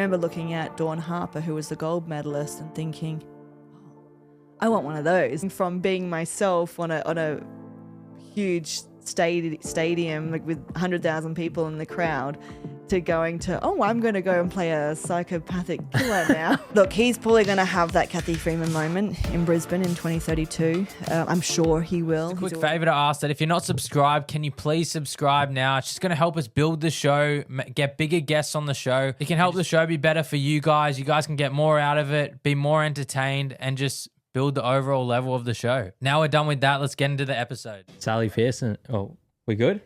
I remember looking at Dawn Harper, who was the gold medalist, and thinking, I want one of those. From being myself on a huge stadium like with 100,000 people in the crowd to going to, I'm going to go and play a psychopathic killer now. Look, he's probably going to have that Kathy Freeman moment in Brisbane in 2032. I'm sure he will. Quick favour to ask that if you're not subscribed, can you please subscribe now? It's just going to help us build the show, get bigger guests on the show. It can help the show be better for you guys. You guys can get more out of it, be more entertained, and just build the overall level of the show. Now we're done with that. Let's get into the episode. Sally Pearson. Oh, we good?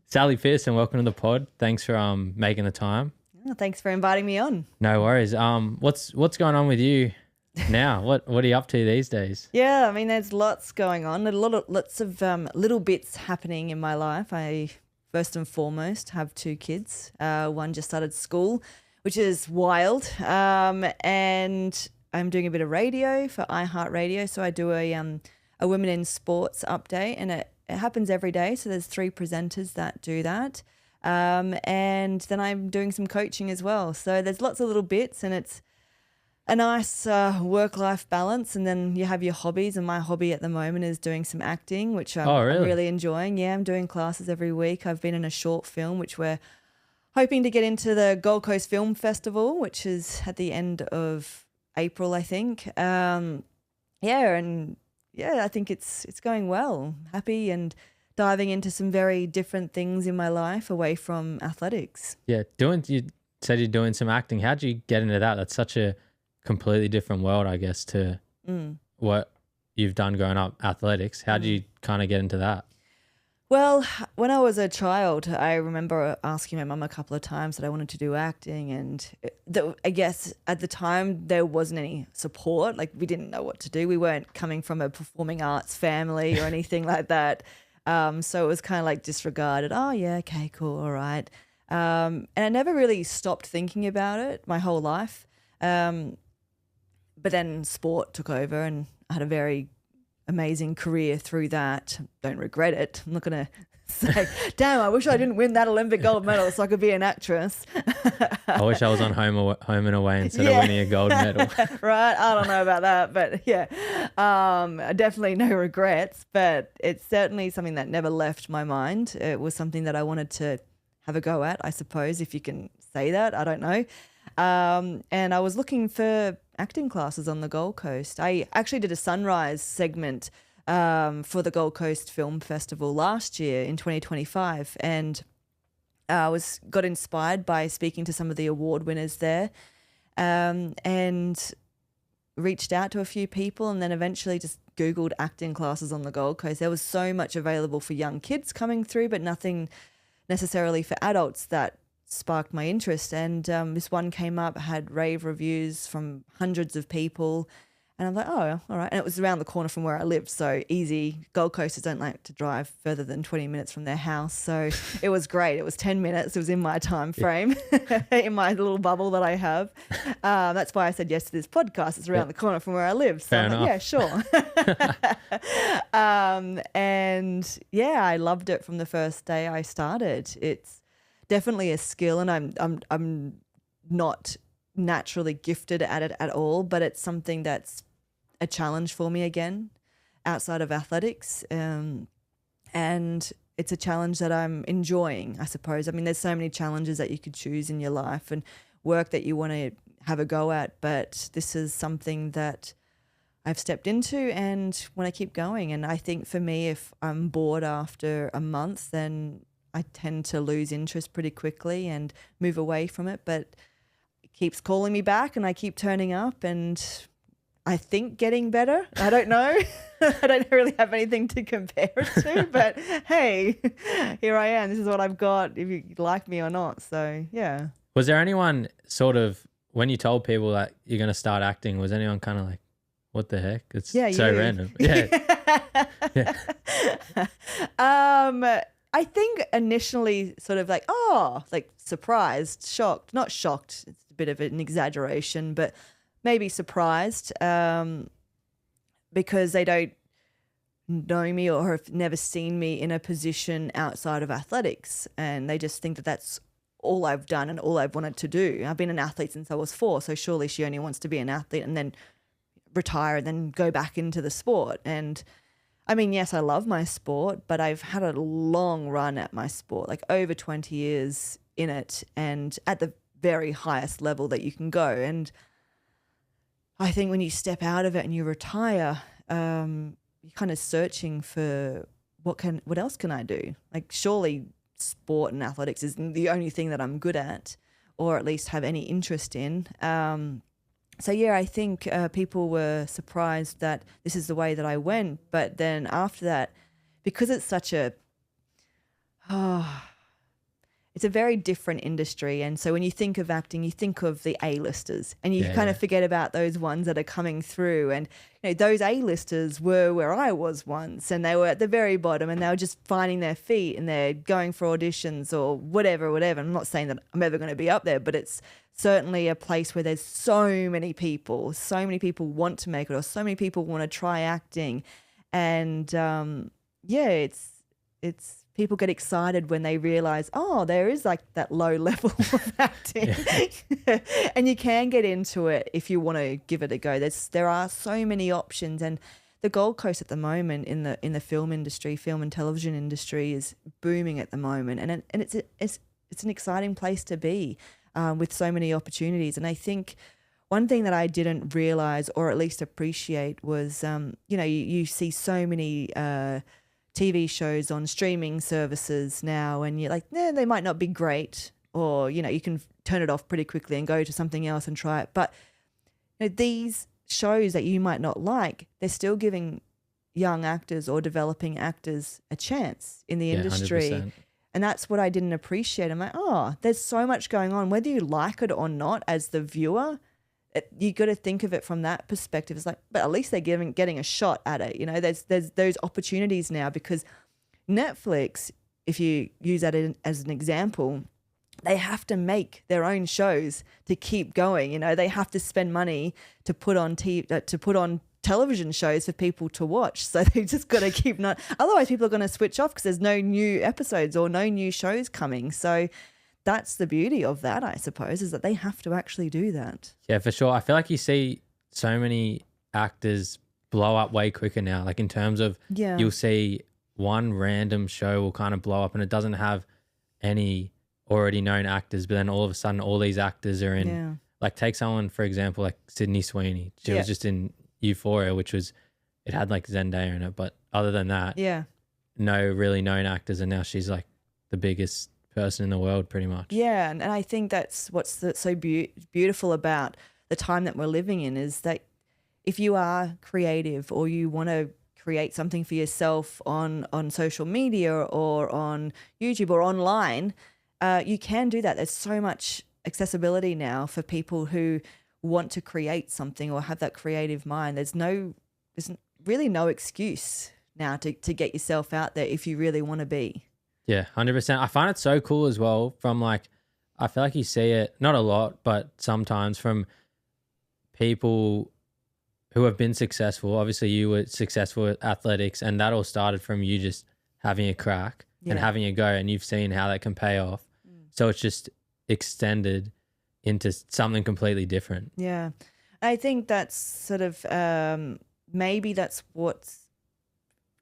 Sally Pearson, welcome to the pod. Thanks for making the time. Oh, thanks for inviting me on. No worries. What's going on with you now? What are you up to these days? Yeah, I mean, there's lots going on. Lots of little bits happening in my life. I first and foremost have two kids. One just started school, which is wild. And I'm doing a bit of radio for iHeartRadio. So I do a Women in Sports update, and it happens every day. So there's 3 presenters that do that. And then I'm doing some coaching as well. So there's lots of little bits, and it's a nice work-life balance. And then you have your hobbies, and my hobby at the moment is doing some acting, which I'm really enjoying. Yeah, I'm doing classes every week. I've been in a short film, which we're hoping to get into the Gold Coast Film Festival, which is at the end of April, I think. I think it's going well. Happy and diving into some very different things in my life away from athletics. Yeah, you said you're doing some acting. How'd you get into that? That's such a completely different world, I guess, to what you've done growing up, athletics. How'd you kind of get into that? Well, when I was a child, I remember asking my mum a couple of times that I wanted to do acting, and I guess at the time there wasn't any support. Like, we didn't know what to do. We weren't coming from a performing arts family or anything like that. So it was kind of like disregarded. Oh, yeah, okay, cool, all right. And I never really stopped thinking about it my whole life. But then sport took over, and I had a very amazing career through that. Don't regret it. I'm not going to say, damn, I wish I didn't win that Olympic gold medal so I could be an actress. I wish I was on Home and Away instead of winning a gold medal. Right? I don't know about that, but yeah, definitely no regrets, but it's certainly something that never left my mind. It was something that I wanted to have a go at, I suppose, if you can say that. I don't know. And I was looking for acting classes on the Gold Coast. I actually did a sunrise segment for the Gold Coast Film Festival last year in 2025, and got inspired by speaking to some of the award winners there, and reached out to a few people, and then eventually just Googled acting classes on the Gold Coast. There was so much available for young kids coming through, but nothing necessarily for adults that sparked my interest. And this one came up, had rave reviews from hundreds of people, and I'm like, oh, all right. And it was around the corner from where I lived, so easy. Gold Coasters don't like to drive further than 20 minutes from their house, so it was great. It was 10 minutes. It was in my time frame, in my little bubble that I have. That's why I said yes to this podcast. It's around the corner from where I live, so I'm like, yeah, sure. And yeah, I loved it from the first day I started. It's definitely a skill, and I'm not naturally gifted at it at all, but it's something that's a challenge for me again outside of athletics, and it's a challenge that I'm enjoying, I suppose. I mean, there's so many challenges that you could choose in your life and work that you want to have a go at, but this is something that I've stepped into and want to keep going. And I think for me, if I'm bored after a month, then I tend to lose interest pretty quickly and move away from it, but it keeps calling me back and I keep turning up, and I think getting better. I don't know. I don't really have anything to compare it to, but hey, here I am. This is what I've got, if you like me or not. So yeah. Was there anyone sort of, when you told people that you're going to start acting, was anyone kind of like, what the heck? It's so random. Yeah. Yeah. I think initially sort of like, like surprised, shocked, not shocked. It's a bit of an exaggeration, but maybe surprised, because they don't know me or have never seen me in a position outside of athletics, and they just think that that's all I've done and all I've wanted to do. I've been an athlete since I was 4, so surely she only wants to be an athlete and then retire and then go back into the sport. And I mean, yes, I love my sport, but I've had a long run at my sport, like over 20 years in it and at the very highest level that you can go. And I think when you step out of it and you retire, you're kind of searching for what else can I do? Like surely sport and athletics isn't the only thing that I'm good at or at least have any interest in. So yeah, I think people were surprised that this is the way that I went. But then after that, because it's such it's a very different industry. And so when you think of acting, you think of the A-listers and you kind of forget about those ones that are coming through. And those A-listers were where I was once, and they were at the very bottom and they were just finding their feet and they're going for auditions or whatever. I'm not saying that I'm ever going to be up there, but it's certainly a place where there's so many people want to make it, or so many people want to try acting. And it's people get excited when they realize, oh, there is like that low level of acting. And you can get into it if you want to give it a go. There are so many options, and the Gold Coast at the moment in the film industry, film and television industry, is booming at the moment, and it's an exciting place to be with so many opportunities. And I think one thing that I didn't realize, or at least appreciate, was you see so many TV shows on streaming services now, and you're like, they might not be great, or you can turn it off pretty quickly and go to something else and try it. But these shows that you might not like, they're still giving young actors or developing actors a chance in the industry. 100%. And that's what I didn't appreciate. I'm like, oh, there's so much going on, whether you like it or not as the viewer. You got to think of it from that perspective. It's like, but at least they're getting a shot at it. There's those opportunities now, because Netflix, if you use that as an example, they have to make their own shows to keep going. They have to spend money to put on television shows for people to watch. So they just got to keep otherwise people are going to switch off because there's no new episodes or no new shows coming. So that's the beauty of that, I suppose, is that they have to actually do that. Yeah, for sure. I feel like you see so many actors blow up way quicker now. Like in terms of, you'll see one random show will kind of blow up and it doesn't have any already known actors, but then all of a sudden all these actors are in, like take someone, for example, like Sydney Sweeney. She was just in Euphoria, it had like Zendaya in it. But other than that, no really known actors. And now she's like the biggest person in the world pretty much. Yeah, and I think that's what's so beautiful about the time that we're living in, is that if you are creative or you want to create something for yourself on social media or on YouTube or online, you can do that. There's so much accessibility now for people who want to create something or have that creative mind. There's really no excuse now to get yourself out there if you really want to be. Yeah, 100%. I find it so cool as well from like, I feel like you see it, not a lot, but sometimes from people who have been successful. Obviously you were successful at athletics, and that all started from you just having a crack and having a go, and you've seen how that can pay off. So it's just extended into something completely different. Yeah. I think that's sort of, maybe that's what's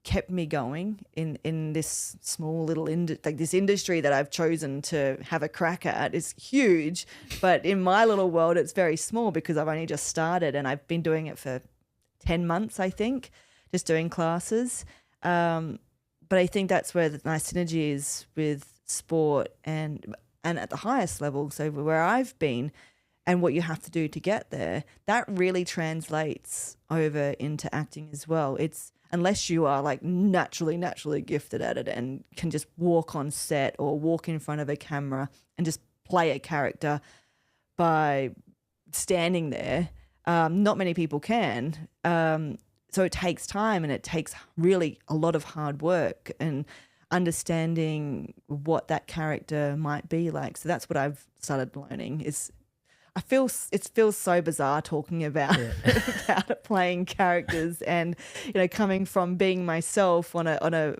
kept me going in this small little this industry that I've chosen to have a crack at. Is huge, but in my little world it's very small because I've only just started, and I've been doing it for 10 months, I think, just doing classes. But I think that's where my synergy is with sport and at the highest level, so where I've been and what you have to do to get there, that really translates over into acting as well. It's unless you are like naturally gifted at it and can just walk on set or walk in front of a camera and just play a character by standing there. Not many people can. So it takes time, and it takes really a lot of hard work and understanding what that character might be like. So that's what I've started learning. It feels so bizarre talking about about playing characters, and coming from being myself on a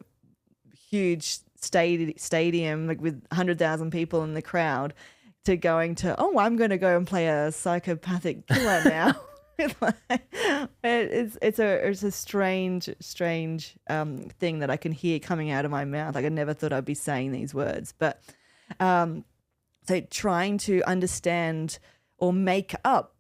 huge stadium like with 100,000 people in the crowd to going to, oh, I'm going to go and play a psychopathic killer now. It's a strange thing that I can hear coming out of my mouth. Like I never thought I'd be saying these words, but so trying to understand or make up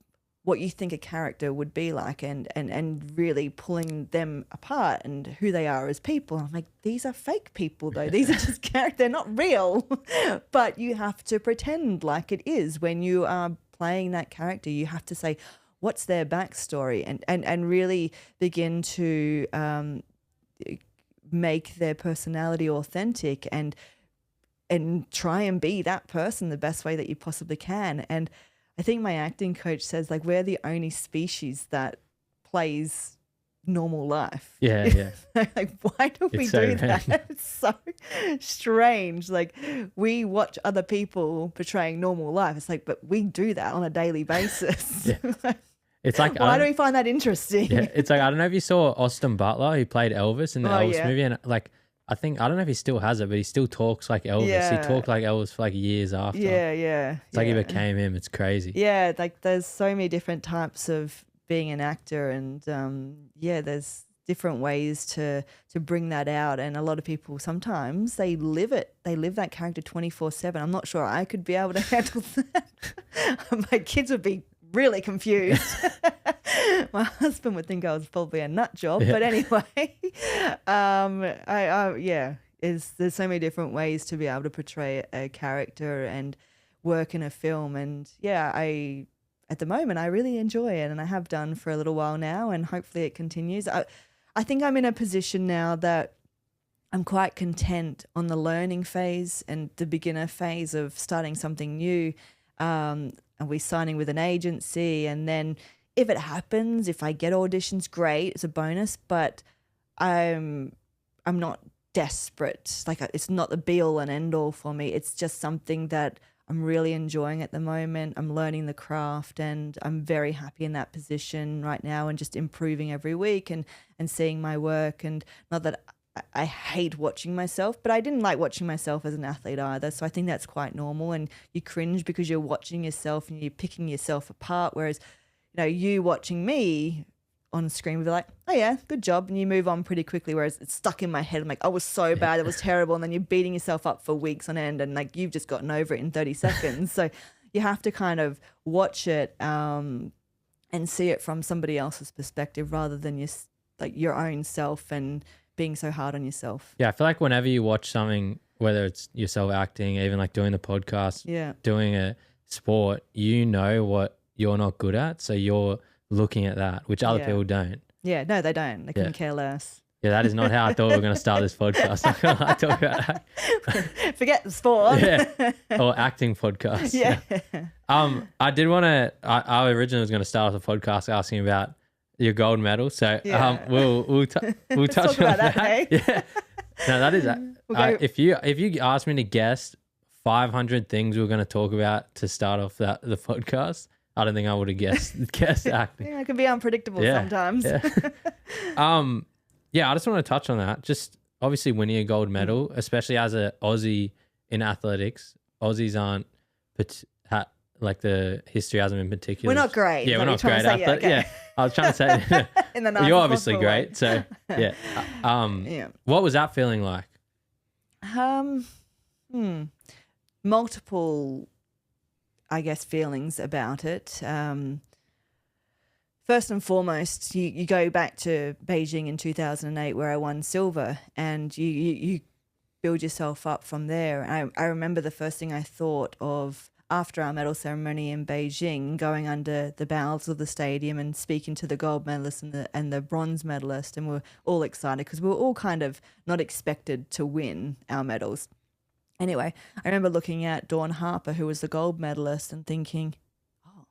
what you think a character would be like, and really pulling them apart and who they are as people. I'm like, these are fake people though. These are just characters. They're not real, but you have to pretend like it is when you are playing that character. You have to say, what's their backstory, and really begin to make their personality authentic and try and be that person the best way that you possibly can. And I think my acting coach says, like, we're the only species that plays normal life. Yeah. Like, why do we do that? It's so strange. Like, we watch other people portraying normal life. It's like, but we do that on a daily basis. Yeah. It's like, why do we find that interesting? Yeah, it's like, I don't know if you saw Austin Butler, who played Elvis in the Elvis movie, and like, I don't know if he still has it, but he still talks like Elvis. Yeah. He talked like Elvis for like years after. Yeah. It's like he became him. It's crazy. Yeah, like there's so many different types of being an actor, and there's different ways to bring that out. And a lot of people sometimes they live it. They live that character 24/7. I'm not sure I could be able to handle that. My kids would be really confused. My husband would think I was probably a nut job, but anyway, there's so many different ways to be able to portray a character and work in a film. And at the moment, I really enjoy it, and I have done for a little while now, and hopefully it continues. I think I'm in a position now that I'm quite content on the learning phase and the beginner phase of starting something new. And we're signing with an agency, and then if it happens, if I get auditions, great, it's a bonus, but I'm not desperate. Like, it's not the be all and end all for me. It's just something that I'm really enjoying at the moment. I'm learning the craft, and I'm very happy in that position right now, and just improving every week and seeing my work. And not that I hate watching myself, but I didn't like watching myself as an athlete either. So I think that's quite normal, and you cringe because you're watching yourself and you're picking yourself apart. Whereas, you watching me on screen would be like, oh yeah, good job. And you move on pretty quickly. Whereas it's stuck in my head. I'm like, I was so bad. It was terrible. And then you're beating yourself up for weeks on end, and like, you've just gotten over it in 30 seconds. So you have to kind of watch it and see it from somebody else's perspective rather than your own self and being so hard on yourself. Yeah, I feel like whenever you watch something, whether it's yourself acting, even like doing the podcast, doing a sport, what you're not good at. So you're looking at that, which other people don't. Yeah, no, they don't. They couldn't care less. Yeah, that is not how I thought we were going to start this podcast. I'm going to talk about that. Forget the sport. Yeah, or acting podcast. Yeah. I did want to. I originally was going to start off the podcast asking about your gold medal. So we'll touch on that. Hey? Yeah. No, that is. If you asked me to guess 500 things we were going to talk about to start off the podcast, I don't think I would have guessed acting. Yeah, it can be unpredictable sometimes. Yeah. I just want to touch on that. Just obviously winning a gold medal, especially as an Aussie in athletics. Aussies aren't like the history hasn't been particular. We're not great. Yeah, we're not great. Yeah, I was trying to say. In the nicest you're obviously great. way. So what was that feeling like? Multiple, I guess, feelings about it. First and foremost, you go back to Beijing in 2008 where I won silver, and you build yourself up from there. I remember the first thing I thought of after our medal ceremony in Beijing, going under the bowels of the stadium and speaking to the gold medalist and the bronze medalist, and we're all excited because we were all kind of not expected to win our medals. Anyway, I remember looking at Dawn Harper, who was the gold medalist, and thinking, oh,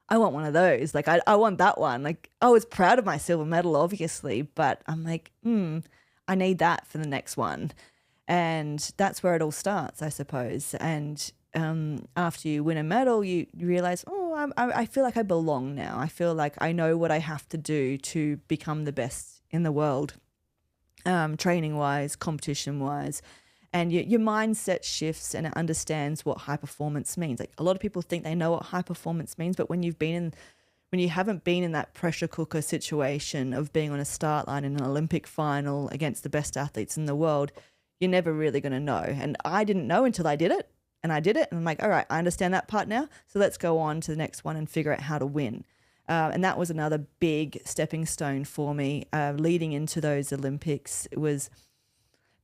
I want one of those. Like, I want that one. Like, I was proud of my silver medal, obviously, but I'm like, I need that for the next one. And that's where it all starts, I suppose. And after you win a medal, you realize, I feel like I belong now. I feel like I know what I have to do to become the best in the world, training-wise, competition-wise. and your mindset shifts and it understands what high performance means. Like a lot of people think they know what high performance means, but when you haven't been in that pressure cooker situation of being on a start line in an Olympic final against the best athletes in the world, you're never really going to know. And I didn't know until I did it, and I did it. And I'm like, all right, I understand that part now. So let's go on to the next one and figure out how to win. And that was another big stepping stone for me leading into those Olympics. It was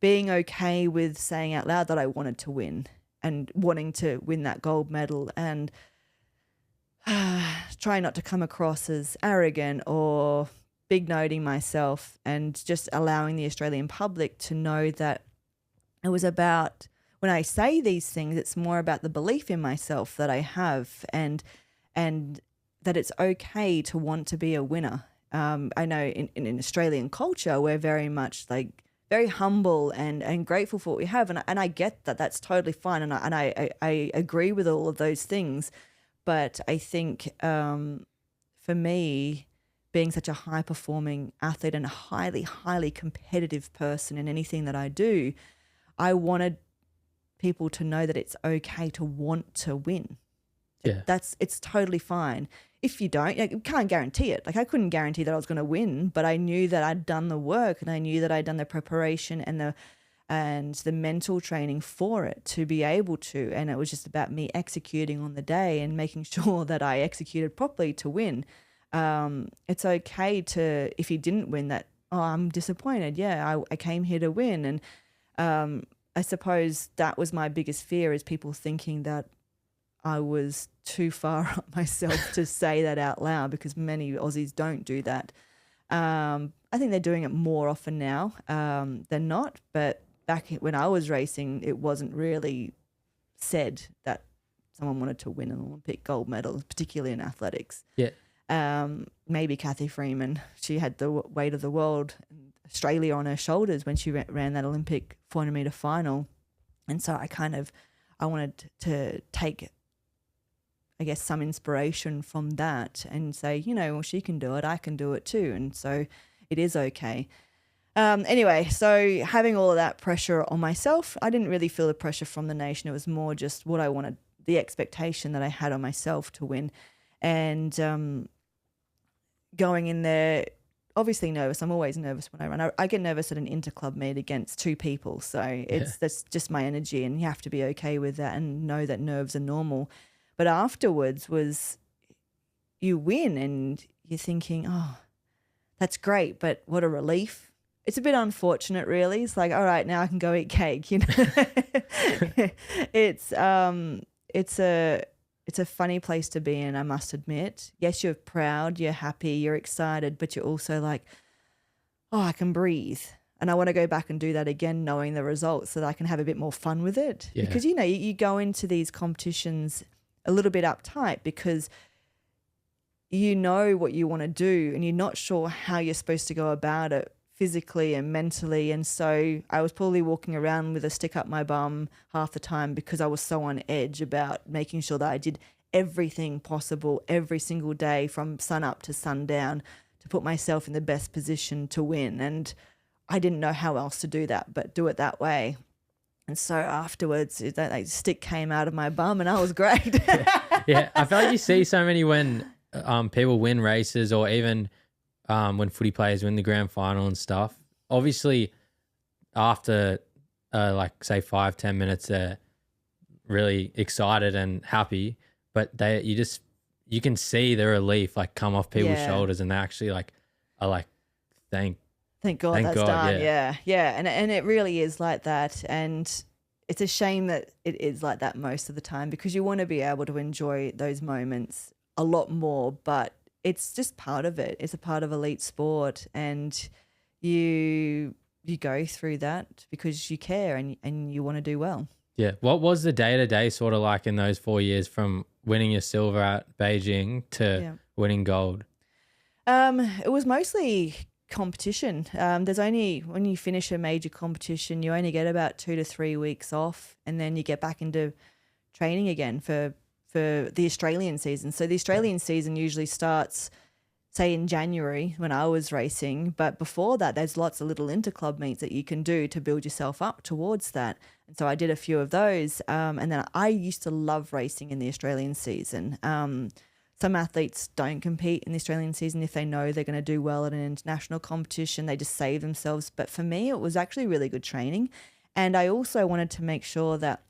being okay with saying out loud that I wanted to win and wanting to win that gold medal, and try not to come across as arrogant or big noting myself, and just allowing the Australian public to know that it was about, when I say these things, it's more about the belief in myself that I have, and that it's okay to want to be a winner. I know in Australian culture, we're very much like very humble and grateful for what we have. And I get that that's totally fine. And I agree with all of those things. But I think for me, being such a high-performing athlete and a highly, highly competitive person in anything that I do, I wanted people to know that it's okay to want to win. Yeah. It's totally fine. If you don't, you can't guarantee it. Like I couldn't guarantee that I was going to win, but I knew that I'd done the work, and I knew that I'd done the preparation and the mental training for it to be able to. And it was just about me executing on the day and making sure that I executed properly to win. It's okay to, if you didn't win, that, oh, I'm disappointed. Yeah, I came here to win. And I suppose that was my biggest fear, is people thinking that I was too far up myself to say that out loud, because many Aussies don't do that. I think they're doing it more often now than not. But back when I was racing, it wasn't really said that someone wanted to win an Olympic gold medal, particularly in athletics. Yeah. Maybe Kathy Freeman, she had the weight of the world, Australia on her shoulders when she ran that Olympic 400-meter final. And so I wanted to take, I guess, some inspiration from that and say, well, she can do it, I can do it too. And so it is okay. Anyway, so having all of that pressure on myself, I didn't really feel the pressure from the nation. It was more just what I wanted, the expectation that I had on myself to win. And going in there, obviously nervous. I'm always nervous when I run. I get nervous at an interclub meet against two people. So that's just my energy, and you have to be okay with that and know that nerves are normal. But afterwards was, you win and you're thinking, oh, that's great, but what a relief. It's a bit unfortunate, really. It's like, all right, now I can go eat cake. It's a funny place to be in, I must admit. Yes, you're proud, you're happy, you're excited, but you're also like, oh, I can breathe. And I want to go back and do that again, knowing the results, so that I can have a bit more fun with it. Yeah. Because, you go into these competitions a little bit uptight because you know what you want to do and you're not sure how you're supposed to go about it physically and mentally. And so I was probably walking around with a stick up my bum half the time because I was so on edge about making sure that I did everything possible every single day from sun up to sundown to put myself in the best position to win. And I didn't know how else to do that, but do it that way. And so afterwards, that stick came out of my bum and I was great. Yeah, I feel like you see so many when people win races, or even when footy players win the grand final and stuff. Obviously, after say 5-10 minutes, they're really excited and happy, but you can see the relief come off people's shoulders, and they actually are like, Thank God that's done. Yeah. And it really is like that. And it's a shame that it is like that most of the time, because you want to be able to enjoy those moments a lot more, but it's just part of it. It's a part of elite sport, and you go through that because you care and you want to do well. Yeah. What was the day-to-day sort of like in those 4 years, from winning your silver at Beijing to winning gold? It was mostly competition. There's only, when you finish a major competition, you only get about 2 to 3 weeks off, and then you get back into training again for the Australian season. So the Australian season usually starts, say, in January when I was racing, but before that there's lots of little interclub meets that you can do to build yourself up towards that. And so I did a few of those. And then I used to love racing in the Australian season. Some athletes don't compete in the Australian season if they know they're going to do well at an international competition. They just save themselves. But for me, it was actually really good training. And I also wanted to make sure that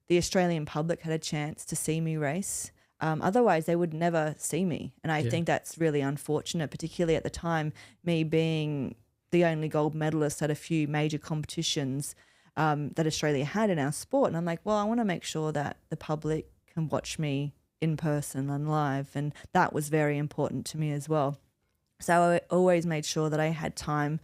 the Australian public had a chance to see me race. Otherwise, they would never see me. And I think that's really unfortunate, particularly at the time, me being the only gold medalist at a few major competitions that Australia had in our sport. And I'm like, well, I want to make sure that the public can watch me in person and live. And that was very important to me as well. So I always made sure that I had time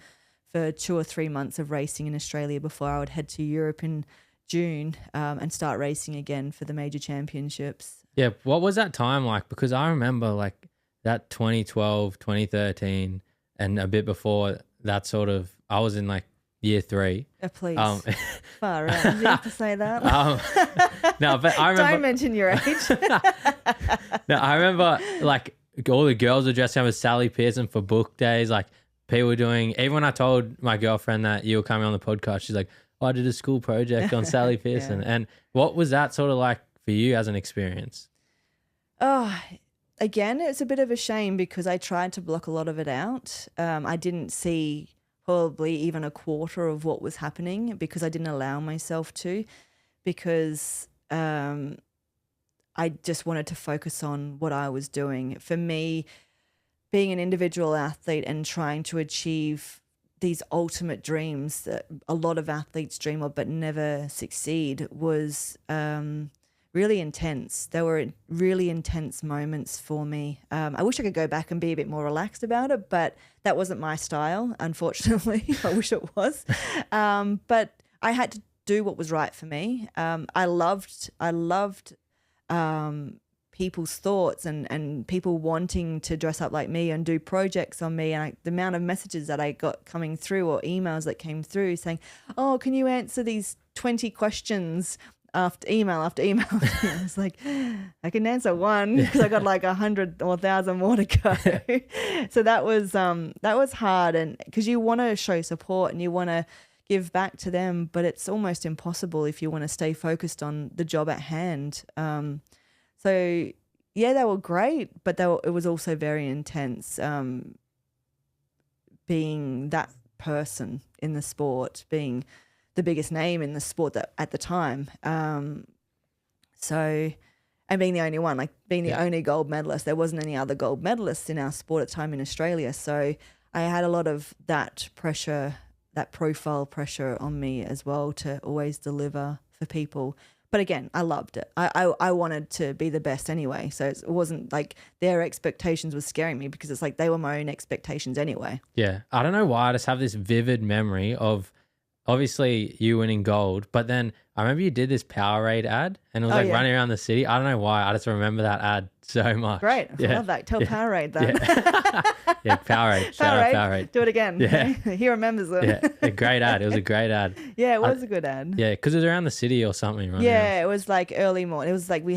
for 2 or 3 months of racing in Australia before I would head to Europe in June and start racing again for the major championships. Yeah. What was that time like? Because I remember like that 2012, 2013 and a bit before that sort of, I was in like year 3. Please. Far out. Did you have to say that? No, but I remember. Don't mention your age. No, I remember like all the girls were dressing up as Sally Pearson for book days. Like people were doing, even when I told my girlfriend that you were coming on the podcast, she's like, oh, I did a school project on Sally Pearson. Yeah. And what was that sort of like for you as an experience? Oh, again, it's a bit of a shame because I tried to block a lot of it out. I didn't see probably even a quarter of what was happening because I didn't allow myself to, because I just wanted to focus on what I was doing. For me, being an individual athlete and trying to achieve these ultimate dreams that a lot of athletes dream of but never succeed was really intense. There were really intense moments for me. I wish I could go back and be a bit more relaxed about it, but that wasn't my style, unfortunately. I wish it was. But I had to do what was right for me. I loved people's thoughts and people wanting to dress up like me and do projects on me. And the amount of messages that I got coming through or emails that came through saying, oh, can you answer these 20 questions after email? I was like, I can answer one because I got like 100 or 1,000 more to go. So that was hard, and because you want to show support and you want to give back to them, but it's almost impossible if you want to stay focused on the job at hand. So yeah, they were great, but it was also very intense being that person in the sport, being the biggest name in the sport that at the time. So, and being the only one, like being the only gold medalist. There wasn't any other gold medalists in our sport at the time in Australia. So I had a lot of that pressure, that profile pressure on me as well to always deliver for people. But again, I loved it. I wanted to be the best anyway. So it wasn't like their expectations was scaring me because it's like they were my own expectations anyway. Yeah. I don't know why. I just have this vivid memory of obviously you winning gold, but then I remember you did this Powerade ad and it was running around the city. I don't know why. I just remember that ad so much. Great. Yeah. I love that. Tell Powerade that. Yeah, yeah, Powerade. Shout out Powerade. Do it again. Yeah. He remembers it. Yeah, a great ad. It was a great ad. Yeah, it was a good ad. Yeah, because it was around the city or something, right? Yeah, it was like early morning. It was like we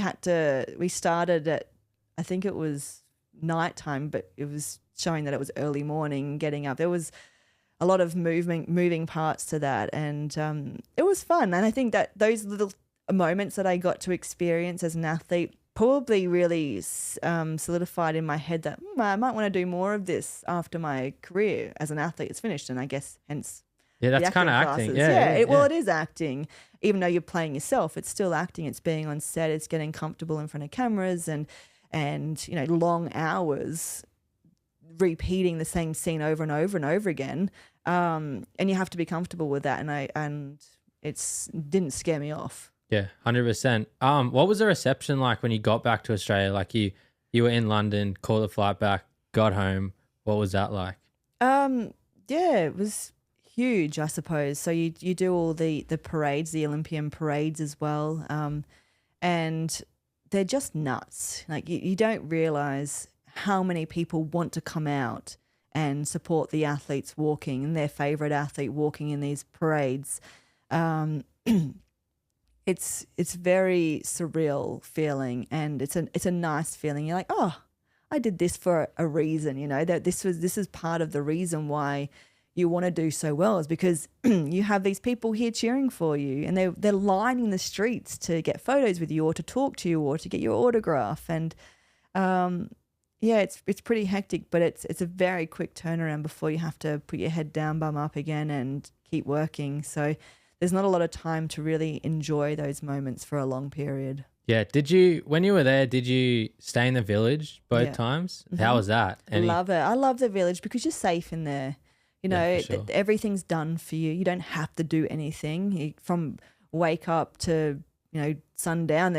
started at, I think it was nighttime, but it was showing that it was early morning, getting up. There was a lot of moving parts to that, and it was fun. And I think that those little moments that I got to experience as an athlete probably really solidified in my head that I might want to do more of this after my career as an athlete is finished. And I guess hence that's kind of acting. Yeah, well, it is acting. Even though you're playing yourself, it's still acting. It's being on set. It's getting comfortable in front of cameras and long hours repeating the same scene over and over and over again, and you have to be comfortable with that. And it didn't scare me off. Yeah, 100%. What was the reception like when you got back to Australia? Like you were in London, caught the flight back, got home. What was that like? Yeah, it was huge, I suppose. So you do all the parades, the Olympian parades as well, and they're just nuts. Like you don't realize how many people want to come out and support the athletes walking and their favorite athlete walking in these parades. It's very surreal feeling, and it's a nice feeling. You're like, oh, I did this for a reason, that this is part of the reason why, you want to do so well is because you have these people here cheering for you, and they're lining the streets to get photos with you or to talk to you or to get your autograph. And yeah, it's pretty hectic, but it's a very quick turnaround before you have to put your head down, bum up again, and keep working. So there's not a lot of time to really enjoy those moments for a long period. Yeah. When you were there, did you stay in the village both times? Mm-hmm. How was that? Love it. I love the village because you're safe in there. You know, Yeah, for sure. everything's done for you. You don't have to do anything. From wake up to, sundown,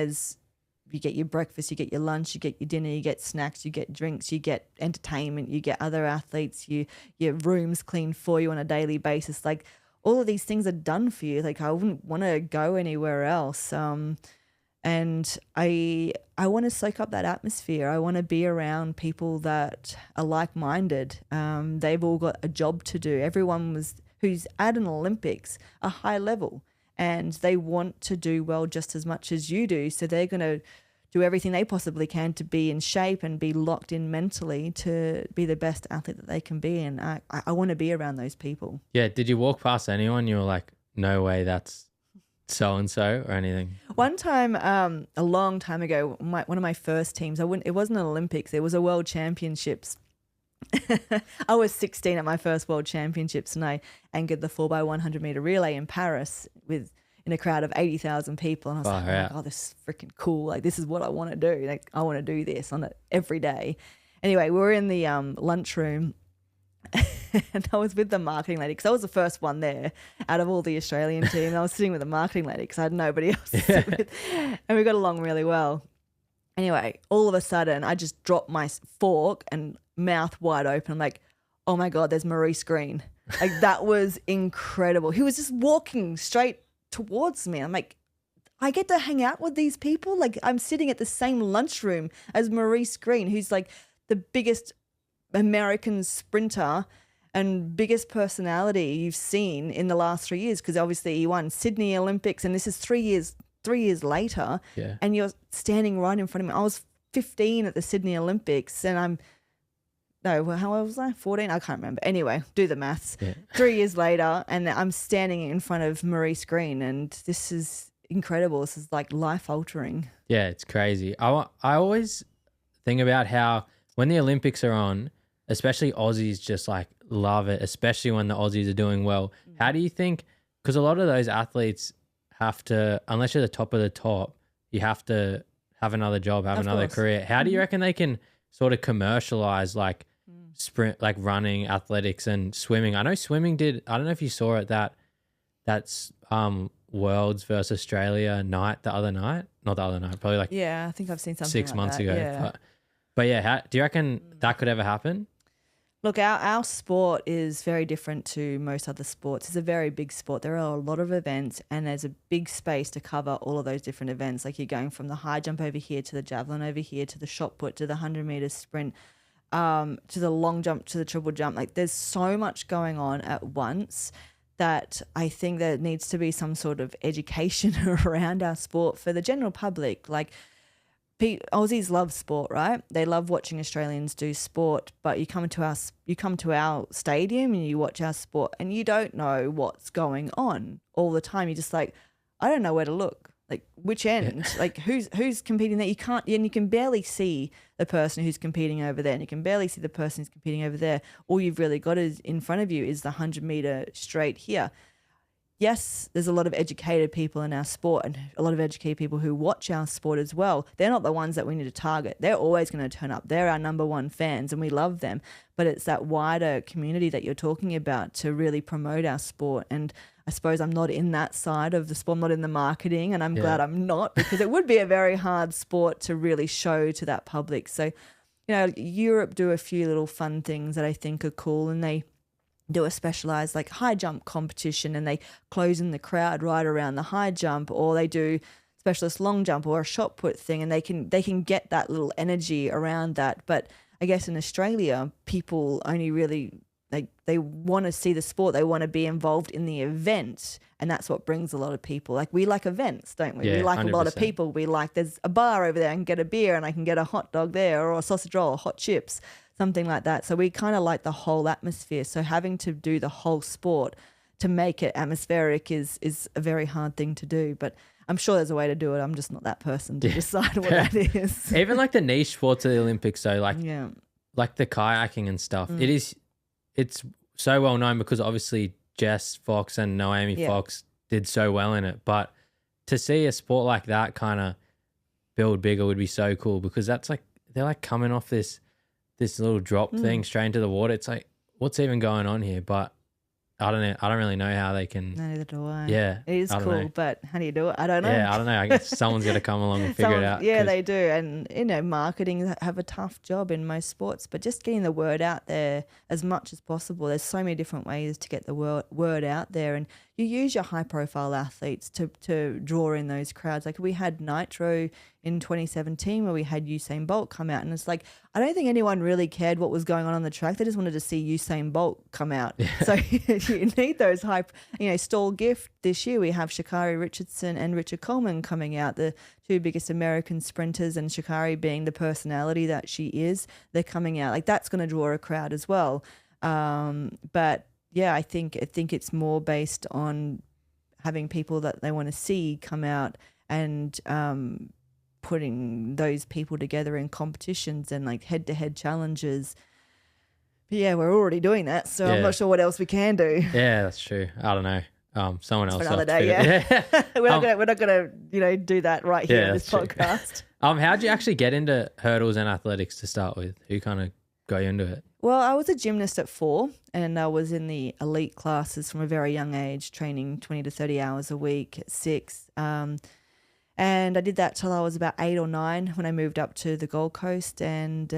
you get your breakfast, you get your lunch, you get your dinner, you get snacks, you get drinks, you get entertainment, you get other athletes, your room's cleaned for you on a daily basis. Like, all of these things are done for you. Like, I wouldn't want to go anywhere else. And I want to soak up that atmosphere. I want to be around people that are like-minded. They've all got a job to do. Everyone who's at an Olympics, a high level, and they want to do well just as much as you do. So they're going to do everything they possibly can to be in shape and be locked in mentally to be the best athlete that they can be. And I want to be around those people. Yeah. Did you walk past anyone you were like, no way, that's so-and-so or anything? One time, a long time ago, one of my first teams, it wasn't an Olympics, it was a World Championships. I was 16 at my first World Championships, and I anchored the 4x100 meter relay in Paris in a crowd of 80,000 people. And I was like, oh, this is freaking cool. Like, this is what I want to do. Like, I want to do this on it every day. Anyway, we were in the lunchroom. And I was with the marketing lady because I was the first one there out of all the Australian team. I was sitting with the marketing lady because I had nobody else to sit with. And we got along really well. Anyway, all of a sudden, I just dropped my fork and mouth wide open. I'm like, oh my God, there's Maurice Green. Like, that was incredible. He was just walking straight towards me. I'm like, I get to hang out with these people. Like, I'm sitting at the same lunchroom as Maurice Green, who's like the biggest American sprinter and biggest personality you've seen in the last 3 years, because obviously he won Sydney Olympics, and this is 3 years later. Yeah. And you're standing right in front of me. I was 15 at the Sydney Olympics, and how old was I? 14? I can't remember. Anyway, do the maths. Yeah. 3 years later, and I'm standing in front of Maurice Green, and this is incredible. This is like life altering. Yeah, it's crazy. I always think about how when the Olympics are on, especially Aussies just like love it, especially when the Aussies are doing well. How do you think, because a lot of those athletes have to, unless you're the top of the top, you have to have another job, have another career. How do you reckon they can sort of commercialize like sprint, like running, athletics and swimming? I know swimming did, I don't know if you saw it, that's Worlds versus Australia night, probably like I think I've seen something 6 like months that. ago. Yeah. But yeah, do you reckon that could ever happen? Look, our sport is very different to most other sports. It's a very big sport. There are a lot of events, and there's a big space to cover all of those different events. Like, you're going from the high jump over here to the javelin over here to the shot put to the 100-meter sprint, to the long jump to the triple jump. Like, there's so much going on at once that I think there needs to be some sort of education around our sport for the general public. Like, Aussies love sport, right? They love watching Australians do sport, but you come to our stadium and you watch our sport and you don't know what's going on all the time. You're just like, I don't know where to look. Like, which end? Yeah. Like, who's competing there? You can barely see the person who's competing over there, and you can barely see the person who's competing over there. All you've really got is in front of you is the 100-meter straight here. Yes, there's a lot of educated people in our sport and a lot of educated people who watch our sport as well. They're not the ones that we need to target. They're always going to turn up. They're our number one fans and we love them. But it's that wider community that you're talking about to really promote our sport. And I suppose I'm not in that side of the sport. I'm not in the marketing, and I'm glad I'm not, because it would be a very hard sport to really show to that public. So, Europe do a few little fun things that I think are cool, and they do a specialized like high jump competition, and they close in the crowd right around the high jump, or they do specialist long jump or a shot put thing, and they can get that little energy around that. But I guess in Australia, people only really they want to see the sport, they want to be involved in the event, and that's what brings a lot of people. Like, we like events, don't we? Yeah, we like 100%. A lot of people. We like, there's a bar over there, I can get a beer and I can get a hot dog there, or a sausage roll or hot chips. something like that. So we kind of like the whole atmosphere. So having to do the whole sport to make it atmospheric is a very hard thing to do. But I'm sure there's a way to do it. I'm just not that person to decide what that is. Even like the niche sports of the Olympics, so like Yeah. like the kayaking and stuff. It's so well known because obviously Jess Fox and Naomi Fox did so well in it. But to see a sport like that kind of build bigger would be so cool, because that's like they're like coming off this little drop thing straight into the water. It's like, what's even going on here? But I don't know. I don't really know how they can. Neither do I. Yeah, it is cool, know. But how do you do it? I don't know. Yeah, I don't know. I guess someone's got to come along and figure it out. Yeah, they do. And, marketing have a tough job in most sports, but just getting the word out there as much as possible. There's so many different ways to get the word out there. And you use your high-profile athletes to draw in those crowds. Like we had Nitro in 2017 where we had Usain Bolt come out. And it's like, I don't think anyone really cared what was going on the track. They just wanted to see Usain Bolt come out. Yeah. So you need those stall gift this year. We have Sha'Carri Richardson and Richard Coleman coming out, the two biggest American sprinters, and Sha'Carri being the personality that she is. They're coming out. Like that's going to draw a crowd as well. But yeah, I think it's more based on having people that they want to see come out and putting those people together in competitions and like head-to-head challenges. But yeah, we're already doing that, so I'm not sure what else we can do. Yeah, that's true. I don't know. Someone else. For another day, yeah. We're not gonna do that right here on this podcast. How'd you actually get into hurdles and athletics to start with? Who kind of got you into it? Well, I was a gymnast at 4 and I was in the elite classes from a very young age, training 20 to 30 hours a week at 6. And I did that till I was about 8 or 9 when I moved up to the Gold Coast, and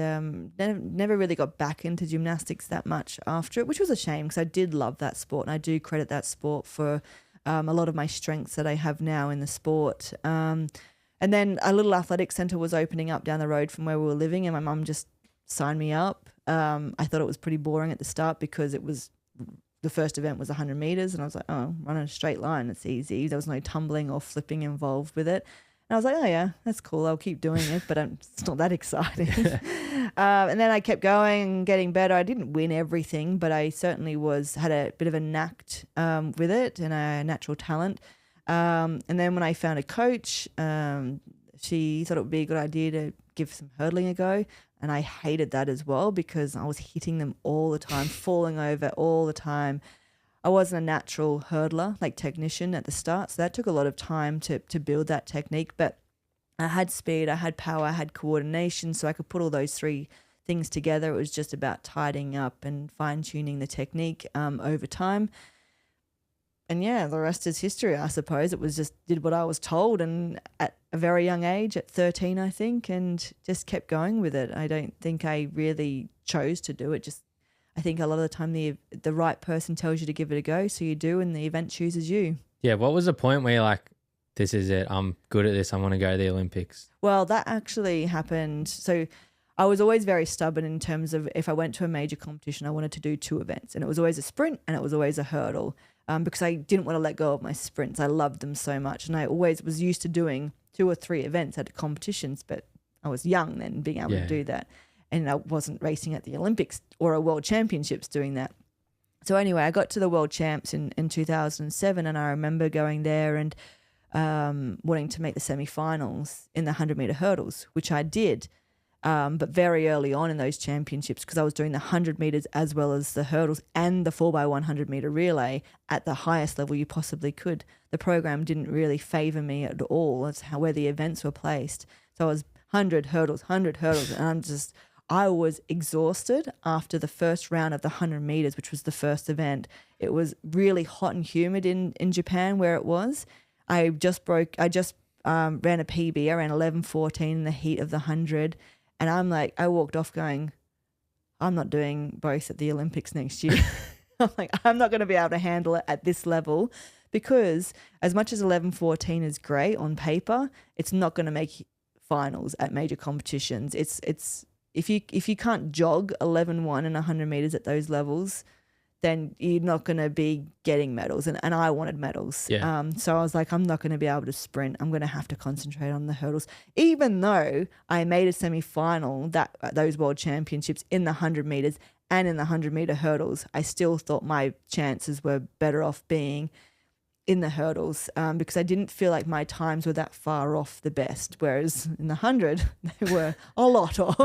never really got back into gymnastics that much after it, which was a shame because I did love that sport and I do credit that sport for a lot of my strengths that I have now in the sport. And then a little athletic centre was opening up down the road from where we were living, and my mum just signed me up. I thought it was pretty boring at the start because the first event was 100 meters, and I was like, oh, run in a straight line, it's easy. There was no tumbling or flipping involved with it. And I was like, oh yeah, that's cool, I'll keep doing it, but it's not that exciting. And then I kept going and getting better. I didn't win everything, but I certainly had a bit of a knack with it and a natural talent. And then when I found a coach, she thought it would be a good idea to give some hurdling a go. And I hated that as well because I was hitting them all the time, falling over all the time. I wasn't a natural hurdler, like technician at the start. So that took a lot of time to build that technique. But I had speed, I had power, I had coordination. So I could put all those 3 things together. It was just about tidying up and fine-tuning the technique over time. And yeah, the rest is history, I suppose. It was just did what I was told, and at a very young age, at 13, I think, and just kept going with it. I don't think I really chose to do it. I think a lot of the time the right person tells you to give it a go, so you do, and the event chooses you. Yeah. What was the point where you're like, this is it, I'm good at this, I want to go to the Olympics? Well, that actually happened. So I was always very stubborn in terms of if I went to a major competition, I wanted to do 2 events, and it was always a sprint and it was always a hurdle. Because I didn't want to let go of my sprints. I loved them so much. And I always was used to doing 2 or 3 events at competitions, but I was young then being able to do that. And I wasn't racing at the Olympics or a World Championships doing that. So anyway, I got to the World Champs in 2007, and I remember going there and wanting to make the semi-finals in the 100-meter hurdles, which I did. But very early on in those championships, because I was doing the 100 meters as well as the hurdles and the 4x100 meter relay at the highest level you possibly could. The program didn't really favor me at all. That's where the events were placed. So I was 100 hurdles, and I was exhausted after the first round of the 100 meters, which was the first event. It was really hot and humid in Japan where it was. I just ran a PB. I ran 11:14 in the heat of the 100. And I'm like, I walked off going, I'm not doing both at the Olympics next year. I'm like, I'm not going to be able to handle it at this level, because as much as 11:14 is great on paper, it's not going to make finals at major competitions. It's if you can't jog 11:1 and 100 meters at those levels, then you're not going to be getting medals. And I wanted medals. Yeah. So I was like, I'm not going to be able to sprint. I'm going to have to concentrate on the hurdles. Even though I made a semi-final those World Championships in the 100 meters and in the 100-meter hurdles, I still thought my chances were better off being in the hurdles because I didn't feel like my times were that far off the best, whereas in the 100 they were a lot off.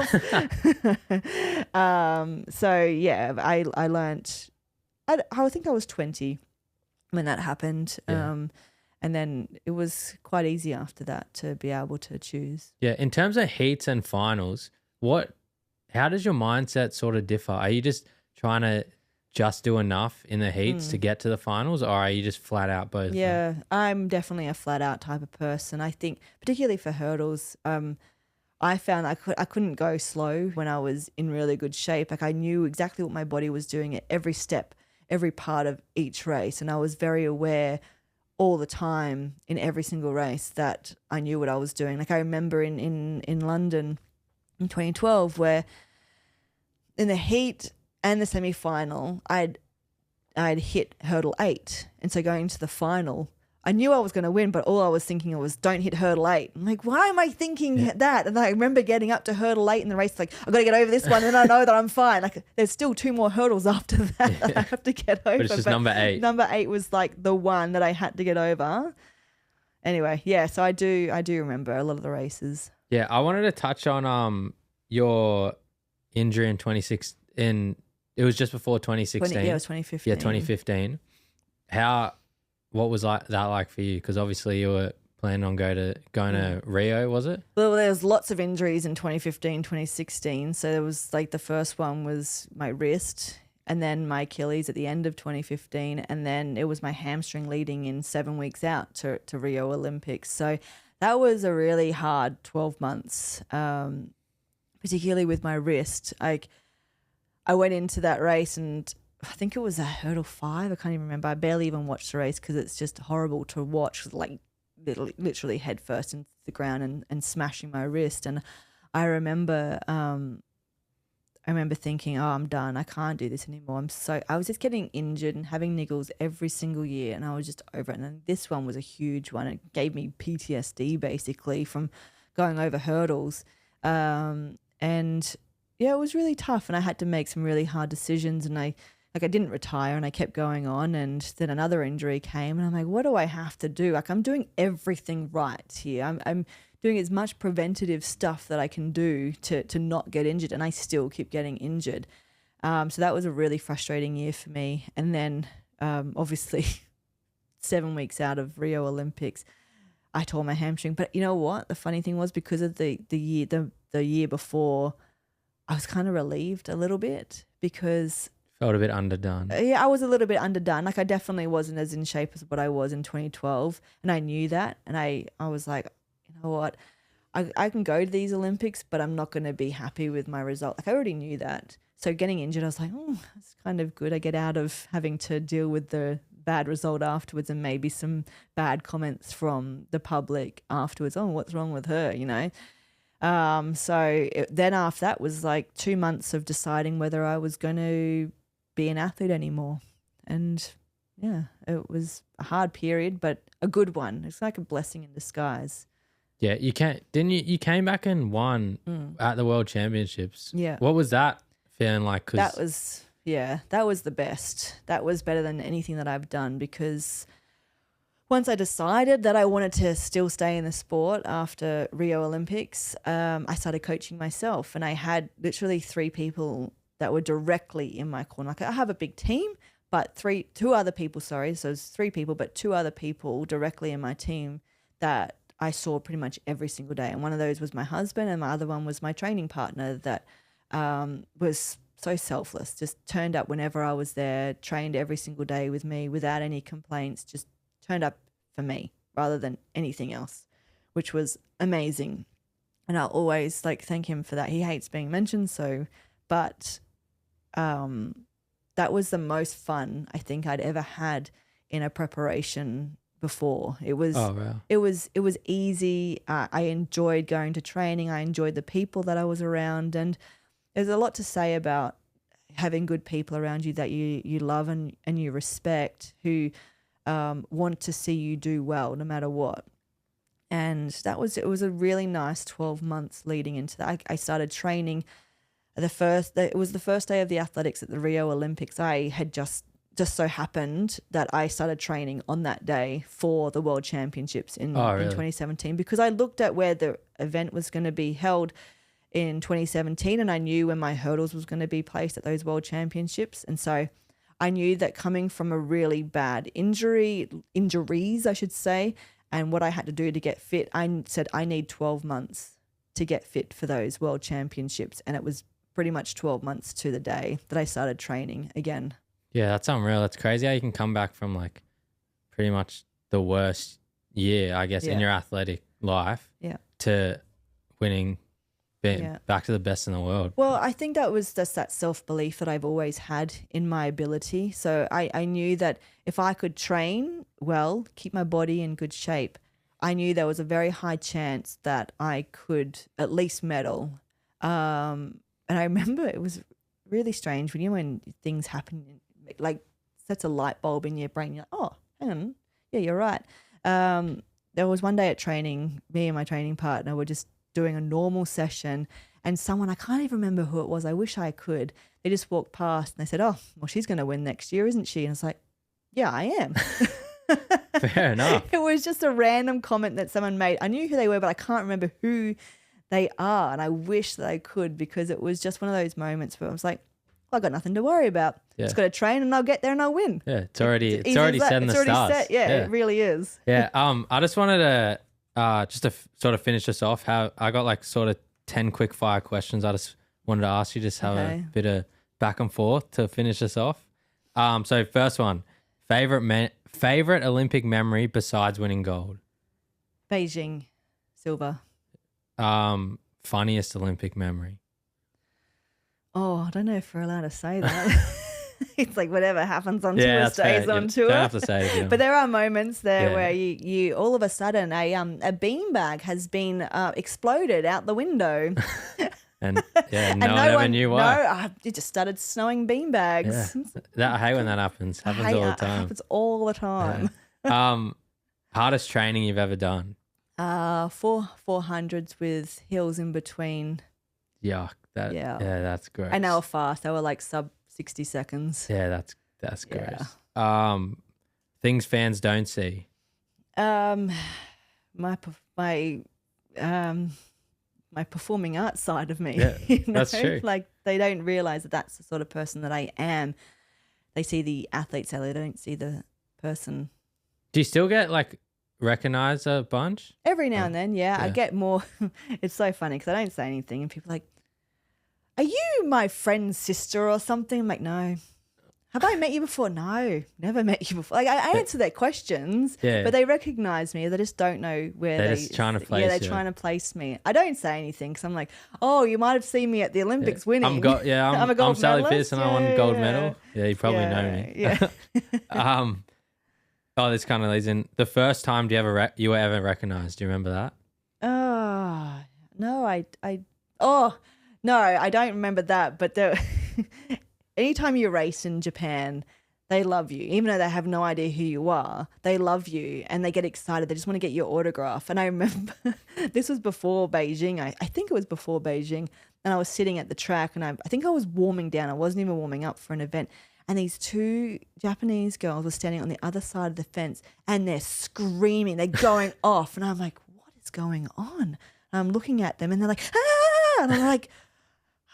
So yeah, I learnt. I think I was 20 when that happened, and then it was quite easy after that to be able to choose. Yeah, in terms of heats and finals, how does your mindset sort of differ? Are you just trying to just do enough in the heats to get to the finals, or are you just flat out both? Yeah, I'm definitely a flat out type of person. I think particularly for hurdles, I found I couldn't go slow when I was in really good shape. Like I knew exactly what my body was doing at every step, every part of each race, and I was very aware all the time in every single race that I knew what I was doing. Like I remember in London in 2012 where in the heat and the semi-final, I'd hit hurdle 8. And so going to the final, I knew I was going to win, but all I was thinking was don't hit hurdle 8. I'm like, why am I thinking that? And I remember getting up to hurdle 8 in the race, like, I've got to get over this one and I know that I'm fine. Like there's still 2 more hurdles after that I have to get over. But it's just number 8. Number 8 was like the one that I had to get over. Anyway, yeah, so I do remember a lot of the races. Yeah, I wanted to touch on your injury in 2016. It was just before 2016. Yeah, it was 2015. Yeah, 2015. What was that like for you? Because obviously you were planning on going to Rio, was it? Well, there was lots of injuries in 2015, 2016. So there was like the first one was my wrist and then my Achilles at the end of 2015. And then it was my hamstring leading in 7 weeks out to Rio Olympics. So that was a really hard 12 months, particularly with my wrist. Like I went into that race and I think it was a hurdle 5. I can't even remember. I barely even watched the race because it's just horrible to watch, like literally head first into the ground and smashing my wrist. And I remember thinking, oh, I'm done. I can't do this anymore. I was just getting injured and having niggles every single year and I was just over it. And then this one was a huge one. It gave me PTSD basically from going over hurdles. And yeah, it was really tough and I had to make some really hard decisions and I didn't retire and I kept going on and then another injury came and I'm like, what do I have to do? Like I'm doing everything right here. I'm doing as much preventative stuff that I can do to not get injured and I still keep getting injured. So that was a really frustrating year for me. And then obviously 7 weeks out of Rio Olympics, I tore my hamstring. But you know what? The funny thing was because of the year before, I was kind of relieved a little bit because felt a bit underdone. Yeah, I was a little bit underdone. Like I definitely wasn't as in shape as what I was in 2012 and I knew that and I was like, you know what, I can go to these Olympics but I'm not going to be happy with my result. Like I already knew that. So getting injured, I was like, oh, that's kind of good. I get out of having to deal with the bad result afterwards and maybe some bad comments from the public afterwards. Oh, what's wrong with her, you know? Then after that was like 2 months of deciding whether I was going to be an athlete anymore. And yeah, it was a hard period, but a good one. It's like a blessing in disguise. Yeah, you came back and won at the World Championships. Yeah. What was that feeling like? That was the best. That was better than anything that I've done because once I decided that I wanted to still stay in the sport after Rio Olympics, I started coaching myself and I had literally 3 people that were directly in my corner. Like I have a big team, but 2 other people, sorry. So it's 3 people, but 2 other people directly in my team that I saw pretty much every single day. And one of those was my husband and my other one was my training partner that was so selfless, just turned up whenever I was there, trained every single day with me without any complaints, just turned up for me rather than anything else, which was amazing. And I'll always thank him for that. He hates being mentioned, but that was the most fun I think I'd ever had in a preparation before. It was, it was easy. I enjoyed going to training. I enjoyed the people that I was around, and there's a lot to say about having good people around you that you love and you respect, who want to see you do well no matter what. And it was a really nice 12 months leading into that. I started training it was the first day of the athletics at the Rio Olympics. I had just so happened that I started training on that day for the World Championships in 2017, because I looked at where the event was going to be held in 2017, and I knew when my hurdles was going to be placed at those World Championships. And so I knew that coming from a really bad injuries, I should say, and what I had to do to get fit, I said I need 12 months to get fit for those World Championships. And it was pretty much 12 months to the day that I started training again. Yeah, that's unreal. That's crazy how you can come back from like pretty much the worst year, I guess, in your athletic life to winning, being back to the best in the world. Well, I think that was just that self-belief that I've always had in my ability. So I knew that if I could train well, keep my body in good shape, I knew there was a very high chance that I could at least medal. And I remember it was really strange when things happen, like sets a light bulb in your brain. You're like, oh, hang on. Yeah, you're right. There was one day at training, me and my training partner were just doing a normal session, and someone, I can't even remember who it was, I wish I could, they just walked past and they said, oh, well, she's going to win next year, isn't she? And it's like, yeah, I am. Fair enough. It was just a random comment that someone made. I knew who they were, but I can't remember who they are. And I wish that I could, because it was just one of those moments where I was like, well, I got nothing to worry about. Yeah. Just got to train and I'll get there and I'll win. Yeah, it's already set in the stars. Yeah, it really is. Yeah. I just wanted to just to sort of finish this off. How I got like sort of 10 quick fire questions. I just wanted to ask you, just have a bit of back and forth to finish this off. So first one, favorite Olympic memory besides winning gold? Beijing, silver. Funniest Olympic memory? Oh, I don't know if we're allowed to say that. It's like whatever happens on tour stays on tour. Don't have to say it. But there are moments there where you all of a sudden a beanbag has been exploded out the window. And no one ever knew why. No, it just started snowing beanbags. Yeah. I hate when that happens. Happens all the time. It happens all the time. Yeah. Hardest training you've ever done? 400s with hills in between. Yuck. That's gross. And they were fast. They were like sub 60 seconds. Yeah, that's gross. Yeah. Things fans don't see. My performing arts side of me. Yeah, you know? That's true. Like they don't realize that that's the sort of person that I am. They see the athlete, so they don't see the person. Do you still get like recognized a bunch? Every now and then, yeah. I get more. It's so funny because I don't say anything and people are like, are you my friend's sister or something? I'm like, no. Have I met you before? No, never met you before. Like I answer their questions, but they recognize me. They just don't know where they're just trying to place. Yeah, they're trying to place me. I don't say anything because I'm like, oh, you might have seen me at the Olympics winning. I'm a gold Sally Pearson. I won gold medal. Yeah, you probably know me. Yeah. This kind of leads in. The first time you were ever recognized? Do you remember that? No, I don't remember that. But anytime you race in Japan, they love you. Even though they have no idea who you are, they love you and they get excited. They just want to get your autograph. And I remember this was before Beijing. I think it was before Beijing. And I was sitting at the track and I think I was warming down. I wasn't even warming up for an event. And these two Japanese girls were standing on the other side of the fence and they're screaming. They're going off. And I'm like, what is going on? And I'm looking at them and they're like, ah! And I'm like,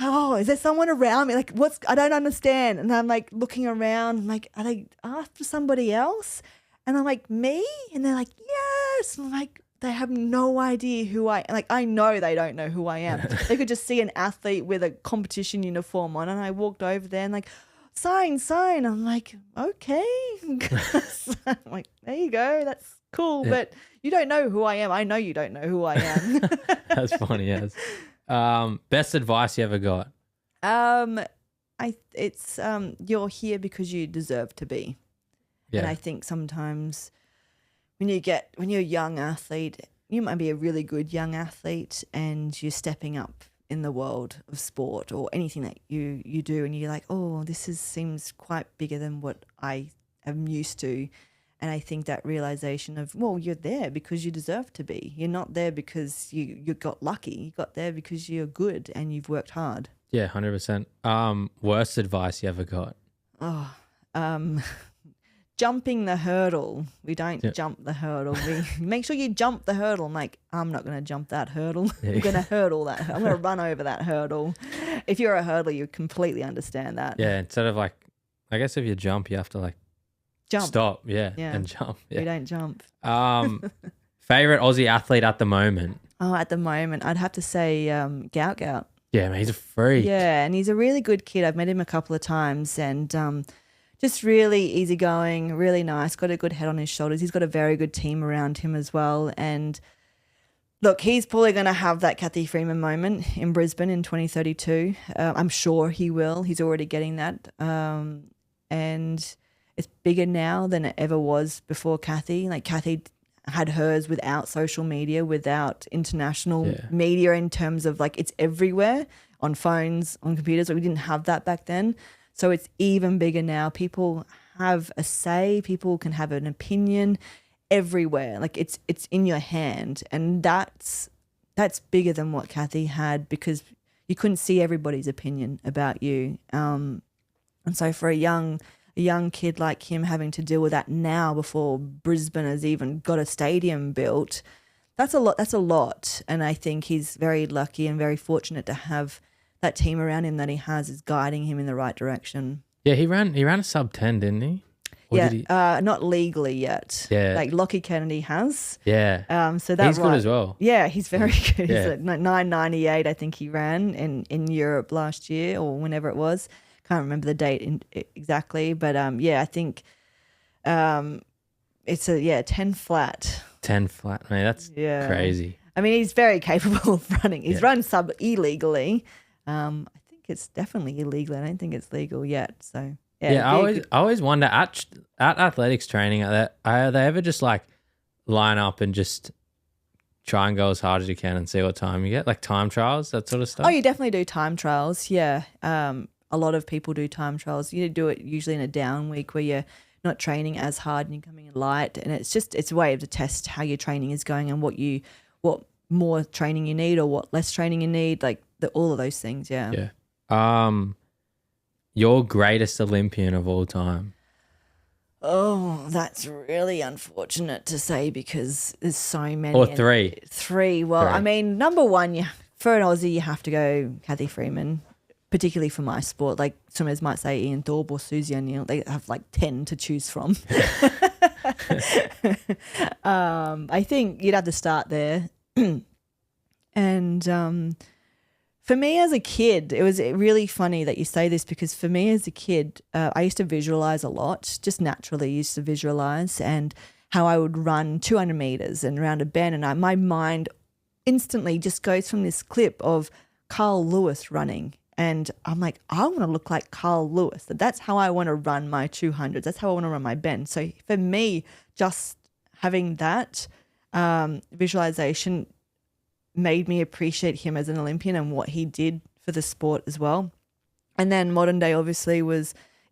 oh, is there someone around me? Like, I don't understand. And I'm like looking around. I'm like, are they after somebody else? And I'm like, me? And they're like, yes. And I'm like, they have no idea who I am. Like, I know they don't know who I am. They could just see an athlete with a competition uniform on. And I walked over there and like, sign. I'm like, okay. I'm like, there you go. That's cool. Yeah. But you don't know who I am. I know you don't know who I am. That's funny, yes. Best advice you ever got? It's you're here because you deserve to be. Yeah. And I think sometimes when you're a young athlete, you might be a really good young athlete and you're stepping up in the world of sport or anything that you do, and you're like, oh, seems quite bigger than what I am used to. And I think that realization of, well, you're there because you deserve to be. You're not there because you got lucky. You got there because you're good and you've worked hard. Yeah, 100%. Worst advice you ever got? Oh, jumping the hurdle. We don't jump the hurdle. We make sure you jump the hurdle. I'm like, I'm not going to jump that hurdle. I'm going to hurdle that. I'm going to run over that hurdle. If you're a hurdler, you completely understand that. Yeah, instead of like, I guess if you jump, you have to like jump. Stop, and jump. Yeah. We don't jump. Favorite Aussie athlete at the moment? Oh, at the moment, I'd have to say Gout Gout. Yeah, man, he's a freak. Yeah, and he's a really good kid. I've met him a couple of times, and just really easygoing, really nice, got a good head on his shoulders. He's got a very good team around him as well. And look, he's probably going to have that Cathy Freeman moment in Brisbane in 2032. I'm sure he will. He's already getting that. And it's bigger now than it ever was before Cathy. Like Cathy had hers without social media, without international media, in terms of like it's everywhere on phones, on computers. Like we didn't have that back then. So it's even bigger now. People have a say. People can have an opinion everywhere. Like it's in your hand, and that's bigger than what Cathy had, because you couldn't see everybody's opinion about you. And so for a young kid like him having to deal with that now before Brisbane has even got a stadium built, that's a lot. That's a lot. And I think he's very lucky and very fortunate to have that team around him that he has is guiding him in the right direction. Yeah, he ran a sub 10, didn't he? Or yeah, did he? Not legally yet. Yeah. Like Lachie Kennedy has. Yeah. So that's he's good as well. Yeah, he's very good. Yeah. He's like 9:98, I think he ran in Europe last year or whenever it was. Can't remember the date exactly, but I think it's a 10 flat. 10 flat, man, that's crazy. I mean, he's very capable of running. He's run sub illegally. I think it's definitely illegal. I don't think it's legal yet. So I always wonder at athletics training, are they ever just like line up and just try and go as hard as you can and see what time you get, like time trials, that sort of stuff? Oh, you definitely do time trials. Yeah. A lot of people do time trials. You do it usually in a down week where you're not training as hard and you're coming in light, and it's a way to test how your training is going and what more training you need or what less training you need, like all of those things. Yeah. Your greatest Olympian of all time? Oh, that's really unfortunate to say because there's so many. Or three. Well, I mean, number one, for an Aussie, you have to go Cathy Freeman, particularly for my sport. Like swimmers might say Ian Thorpe or Susie O'Neill. They have like 10 to choose from. I think you'd have to start there. And for me as a kid, it was really funny that you say this, because for me as a kid, I used to visualize a lot, just naturally used to visualize, and how I would run 200 meters and around a bend, and my mind instantly just goes from this clip of Carl Lewis running, and I'm like, I want to look like Carl Lewis. That's how I want to run my 200s. That's how I want to run my bend. So for me, just having that visualization made me appreciate him as an Olympian and what he did for the sport as well. And then modern day obviously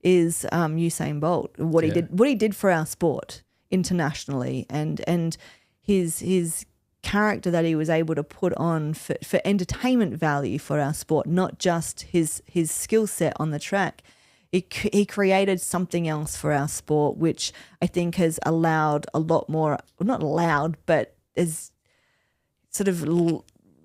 is Usain Bolt, what he did for our sport internationally, and his character that he was able to put on for entertainment value for our sport, not just his skill set on the track. He created something else for our sport, which I think has allowed a lot more, not allowed, but is sort of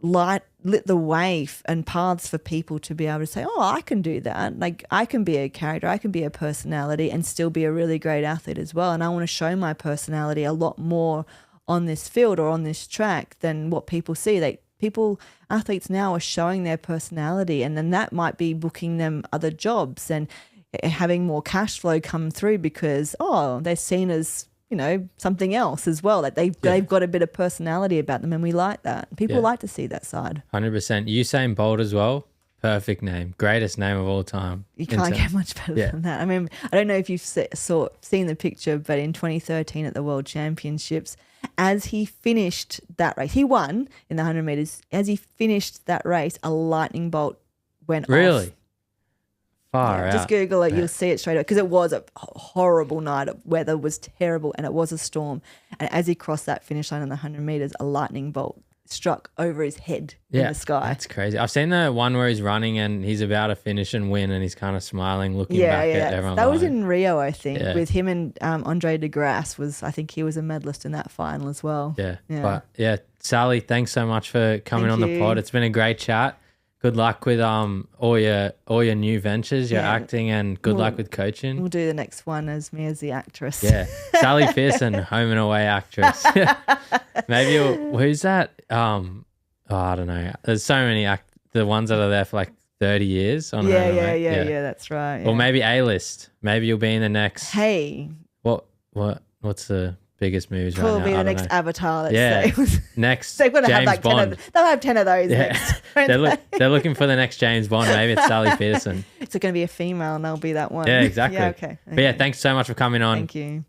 lit the way and paths for people to be able to say, oh, I can do that. Like I can be a character, I can be a personality and still be a really great athlete as well. And I want to show my personality a lot more on this field or on this track than what people see. Athletes now are showing their personality, and then that might be booking them other jobs and having more cash flow come through because, they're seen as, something else as well. Like they've got a bit of personality about them, and we like that. People like to see that side. 100%. Usain Bolt as well. Perfect name. Greatest name of all time. You can't get much better than that. I mean, I don't know if you've seen the picture, but in 2013 at the World Championships, as he finished that race, he won in the 100 meters. As he finished that race, a lightning bolt went off. Really? Far out. Just Google it. You'll see it straight away because it was a horrible night. Weather was terrible and it was a storm. And as he crossed that finish line on the 100 meters, a lightning bolt struck over his head in the sky. That's crazy. I've seen the one where he's running and he's about to finish and win and he's kind of smiling, looking back at everyone. That was in Rio, I think, with him and Andre de Grasse. I think he was a medalist in that final as well. Yeah. But yeah, Sally, thanks so much for coming on the pod. It's been a great chat. Good luck with all your new ventures, your acting, and good luck with coaching. We'll do the next one as me as the actress. Yeah, Sally Pearson, home and away actress. Maybe who's that? I don't know. There's so many the ones that are there for like 30 years. On yeah, that's right. Yeah. Or maybe A-list. Maybe you'll be in the next. Hey, what's the biggest movies right now? Probably the next Avatar. Let's say. Next They're gonna James have Bond. They'll have 10 of those. Next, they're looking for the next James Bond. Maybe it's Sally Pearson. It's going to be a female, and they'll be that one. Yeah, exactly. Yeah, okay. But yeah, thanks so much for coming on. Thank you.